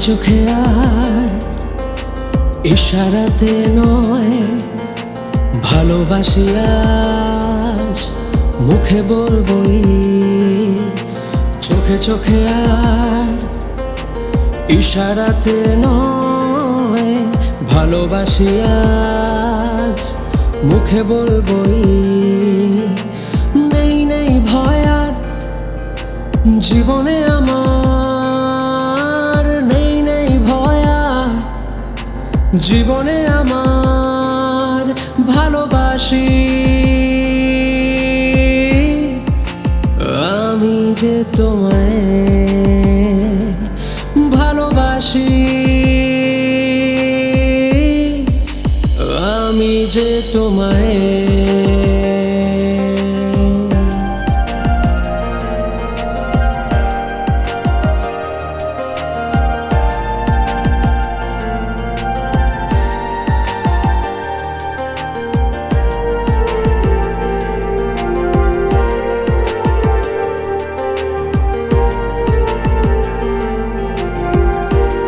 চোখে আর ইশারাতে নয় ভালোবাসি আজ মুখে বলবই। চোখে চোখে আর ইশারাতে নয় ভালোবাসি আজ মুখে বলবই। নেই নেই ভয় আর জীবনে আমার, নেই নেই ভয় আর জীবনে আমার। ভালোবাসি আমি যে তোমায়, ভালোবাসি আমি যে তোমায়।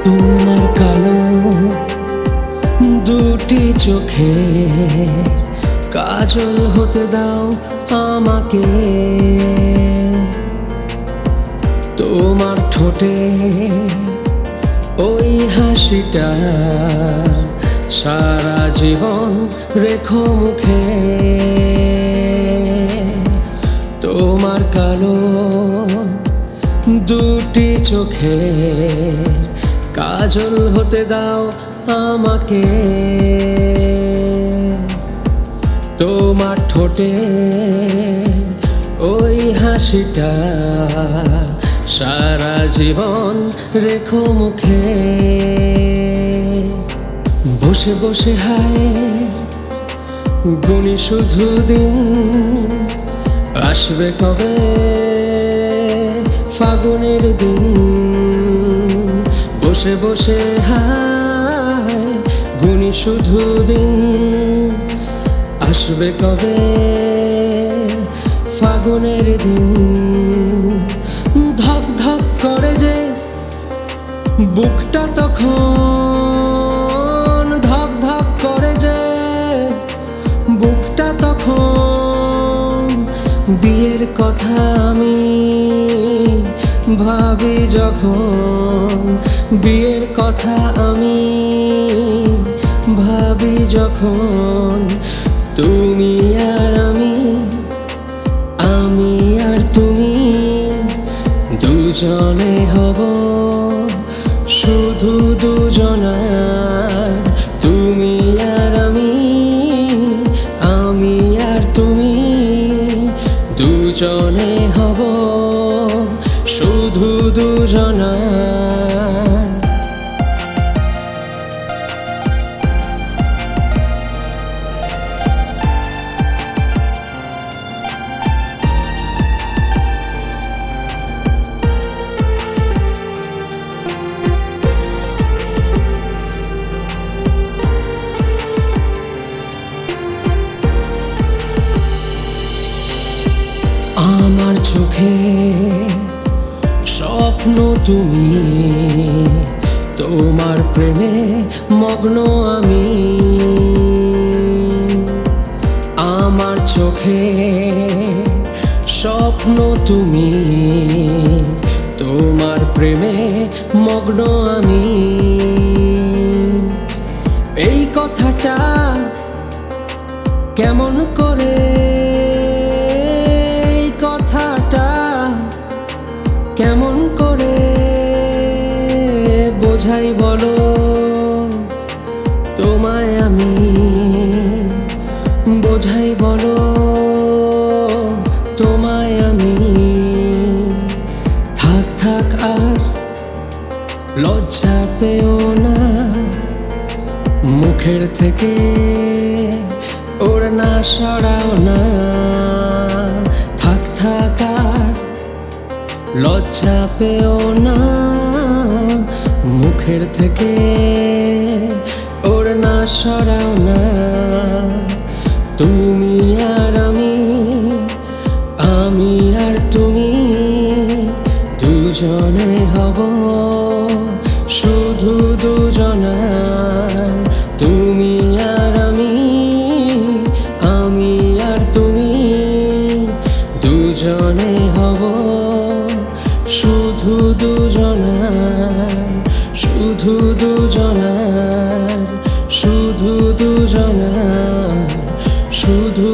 তোমার কালো দুটি চোখে কাজল হতে দাও আমাকে। তোমার ঠোঁটে ওই হাসিটা সারা জীবন রেখো মুখে। তোমার কালো দুটি চোখে কাজল হতে দাও আমাকে। তোমার ঠোঁটে ওই হাসিটা সারা জীবন রেখো মুখে। বসে বসে হায় গুনি শুধু দিন, আসবে কবে ফাগুনের দিন। বসে বসে হায় গুনি শুধু দিন, আসবে কবে ফাগুনের দিন। ধক ধক করে যে বুকটা তখন, ধক ধক করে যে বুকটা তখন। বিয়ের কথা আমি ভাবি যখন, বিয়ের কথা আমি ভাবি যখন। তুমি আর আমি, আমি আর তুমি দুজনে হব শুধু দুজনার। তুমি আর আমি, আমি আর তুমি দুজনে হব শুধু দুজনার। আমার চোখে স্বপ্ন তুমি, তোমার প্রেমে মগ্ন আমি। আমার চোখে স্বপ্ন তুমি, তোমার প্রেমে মগ্ন আমি। এই কথাটা কেমন করে, এই কথাটা কেমন করে বোঝাই বলো তোমায় আমি, বোঝাই বলো তোমায় আমি। থাক থাক আর লজ্জা পেও না, মুখের থেকে ওড়না সরাও না। থাক থাক আর লজ্জা পেও না, মুখের থেকে ওড়না সরাও না। তুমি আর আমি, আমি আর তুমি দুজনে হব শুধু শুধু